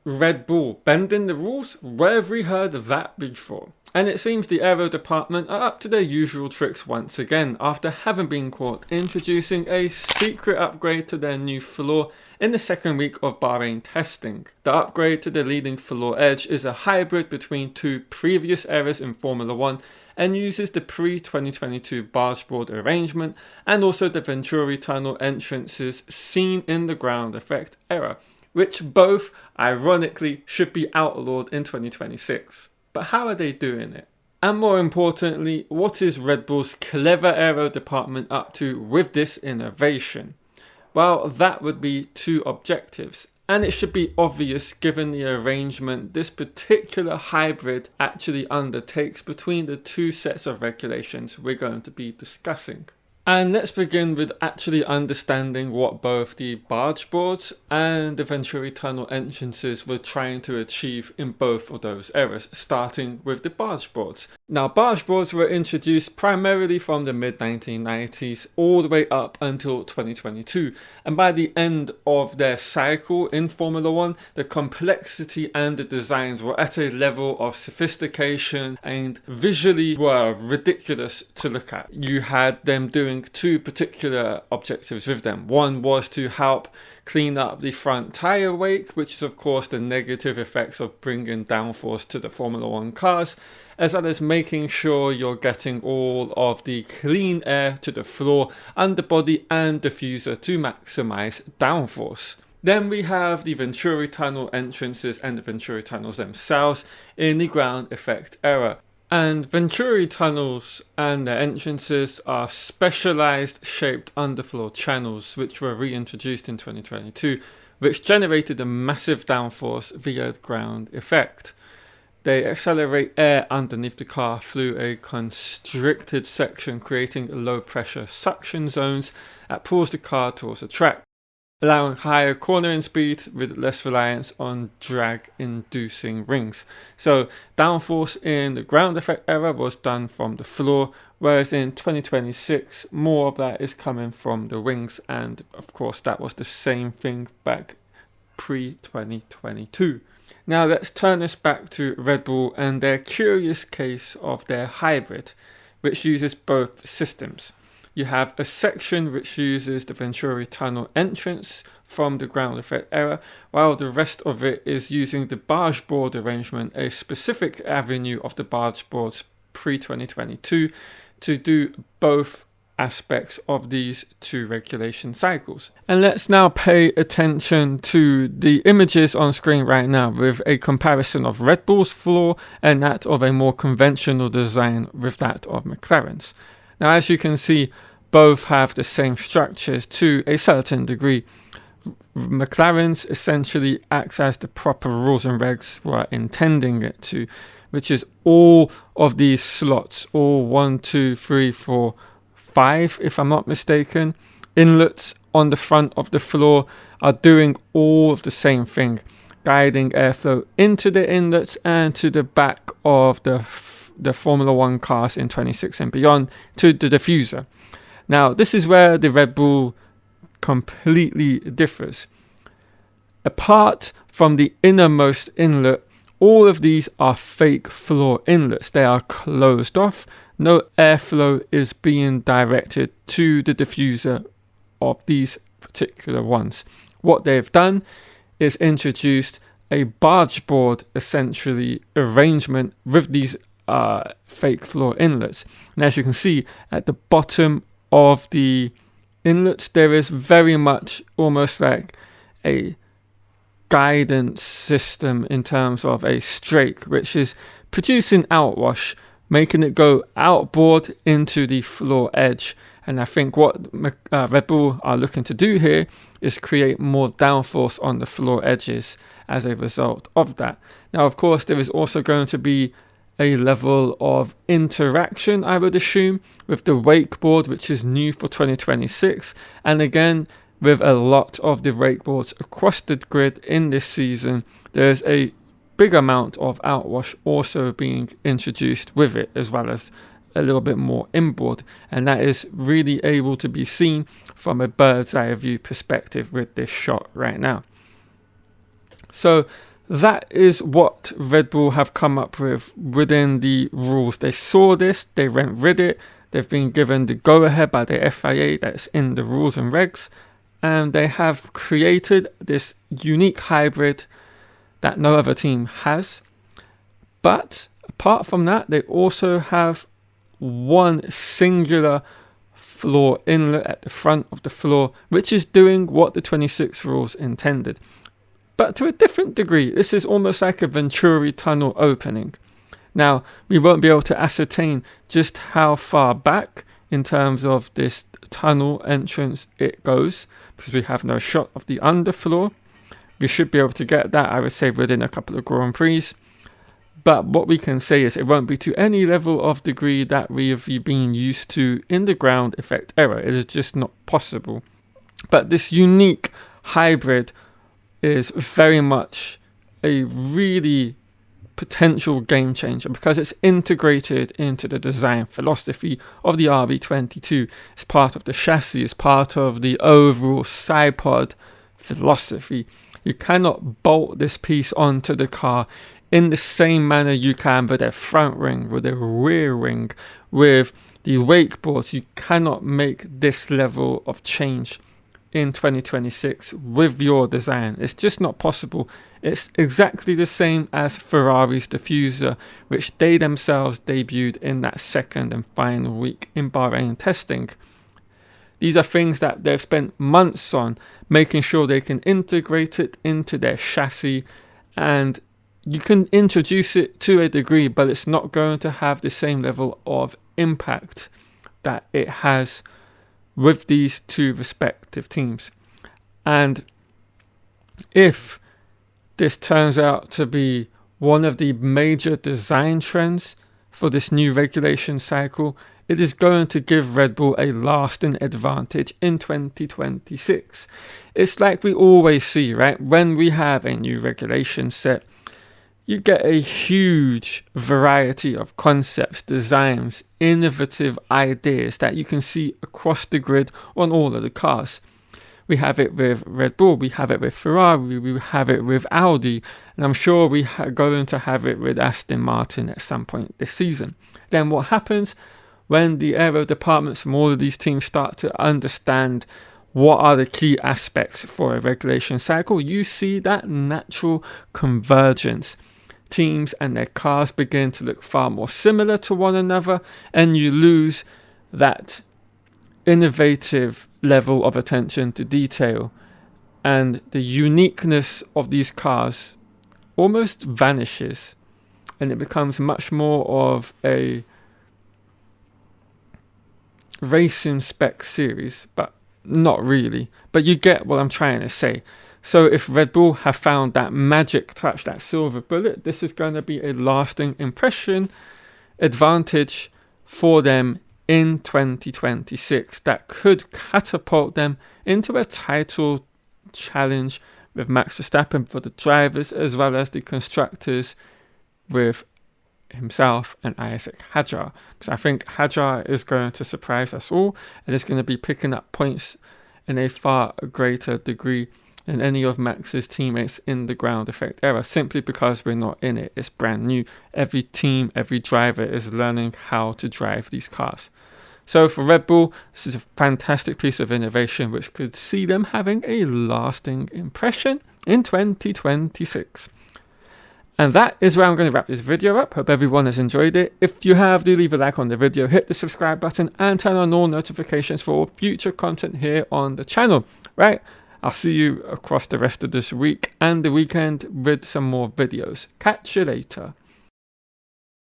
Red Bull bending the rules? Where have we heard of that before? And it seems the aero department are up to their usual tricks once again after having been caught introducing a secret upgrade to their new floor in the second week of Bahrain testing. The upgrade to the leading floor edge is a hybrid between two previous eras in Formula 1 and uses the pre-2022 bargeboard arrangement and also the Venturi tunnel entrances seen in the ground effect era, which both, ironically, should be outlawed in 2026. But how are they doing it? And more importantly, what is Red Bull's clever aero department up to with this innovation? Well, that would be two objectives. And it should be obvious given the arrangement this particular hybrid actually undertakes between the two sets of regulations we're going to be discussing. And let's begin with actually understanding what both the barge boards and the Venturi tunnel entrances were trying to achieve in both of those eras, starting with the barge boards. Now, barge boards were introduced primarily from the mid-1990s all the way up until 2022, and by the end of their cycle in Formula 1, the complexity and the designs were at a level of sophistication and visually were ridiculous to look at. You had them doing two particular objectives with them. One was to help clean up the front tyre wake, which is of course the negative effects of bringing downforce to the Formula 1 cars, as well as making sure you're getting all of the clean air to the floor, underbody and diffuser to maximize downforce. Then we have the Venturi tunnel entrances and the Venturi tunnels themselves in the ground effect era. And Venturi tunnels and their entrances are specialized shaped underfloor channels which were reintroduced in 2022, which generated a massive downforce via the ground effect. They accelerate air underneath the car through a constricted section, creating low pressure suction zones that pulls the car towards the track, allowing higher cornering speed with less reliance on drag-inducing rings. So downforce in the ground effect era was done from the floor, whereas in 2026 more of that is coming from the wings, and of course that was the same thing back pre-2022. Now let's turn this back to Red Bull and their curious case of their hybrid, which uses both systems. You have a section which uses the Venturi tunnel entrance from the ground effect era, while the rest of it is using the barge board arrangement, a specific avenue of the barge boards pre-2022, to do both aspects of these two regulation cycles. And let's now pay attention to the images on screen right now with a comparison of Red Bull's floor and that of a more conventional design with that of McLaren's. Now, as you can see, both have the same structures to a certain degree. McLaren's essentially acts as the proper rules and regs were intending it to, which is all of these slots, all 1, 2, 3, 4, 5, if I'm not mistaken, inlets on the front of the floor are doing all of the same thing, guiding airflow into the inlets and to the back of the Formula 1 cars in 26 and beyond to the diffuser. Now, this is where the Red Bull completely differs. Apart from the innermost inlet, all of these are fake floor inlets. They are closed off. No airflow is being directed to the diffuser of these particular ones. What they've done is introduced a barge board, essentially, arrangement with these fake floor inlets. And as you can see at the bottom of the inlets, there is very much almost like a guidance system in terms of a strake, which is producing outwash, making it go outboard into the floor edge. And I think what Red Bull are looking to do here is create more downforce on the floor edges as a result of that. Now, of course, there is also going to be a level of interaction, I would assume, with the wakeboard, which is new for 2026. And again, with a lot of the wakeboards across the grid in this season, there's a big amount of outwash also being introduced with it, as well as a little bit more inboard. And that is really able to be seen from a bird's eye view perspective with this shot right now. So that is what Red Bull have come up with within the rules. They saw this, they went with it, they've been given the go-ahead by the FIA that's in the rules and regs, and they have created this unique hybrid that no other team has. But apart from that, they also have one singular floor inlet at the front of the floor, which is doing what the 26 rules intended. But to a different degree, this is almost like a Venturi tunnel opening. Now, we won't be able to ascertain just how far back in terms of this tunnel entrance it goes, because we have no shot of the underfloor. We should be able to get that, I would say, within a couple of Grand Prix. But what we can say is it won't be to any level of degree that we have been used to in the ground effect era. It is just not possible. But this unique hybrid is very much a really potential game changer because it's integrated into the design philosophy of the RB22. It's part of the chassis, it's part of the overall side-pod philosophy. You cannot bolt this piece onto the car in the same manner you can with their front ring, with their rear ring, with the wake boards. You cannot make this level of change in 2026 with your design. It's just not possible. It's exactly the same as Ferrari's diffuser, which they themselves debuted in that second and final week in Bahrain testing. These are things that they've spent months on, making sure they can integrate it into their chassis, and you can introduce it to a degree, but it's not going to have the same level of impact that it has with these two respective teams. And if this turns out to be one of the major design trends for this new regulation cycle, it is going to give Red Bull a lasting advantage in 2026. It's like we always see, right? When we have a new regulation set, you get a huge variety of concepts, designs, innovative ideas that you can see across the grid on all of the cars. We have it with Red Bull, we have it with Ferrari, we have it with Audi, and I'm sure we are going to have it with Aston Martin at some point this season. Then what happens when the aero departments from all of these teams start to understand what are the key aspects for a regulation cycle? You see that natural convergence. Teams and their cars begin to look far more similar to one another, and you lose that innovative level of attention to detail, and the uniqueness of these cars almost vanishes, and it becomes much more of a racing spec series, but not really. But you get what I'm trying to say. So if Red Bull have found that magic touch, that silver bullet, this is going to be a lasting impression advantage for them in 2026 that could catapult them into a title challenge with Max Verstappen for the drivers as well as the constructors with himself and Isaac Hadjar. Because I think Hadjar is going to surprise us all and is going to be picking up points in a far greater degree than any of Max's teammates in the ground effect era, simply because we're not in it. It's brand new. Every team, every driver is learning how to drive these cars. So for Red Bull, this is a fantastic piece of innovation which could see them having a lasting impression in 2026. And that is where I'm going to wrap this video up. Hope everyone has enjoyed it. If you have, do leave a like on the video, hit the subscribe button and turn on all notifications for future content here on the channel. Right? I'll see you across the rest of this week and the weekend with some more videos. Catch you later.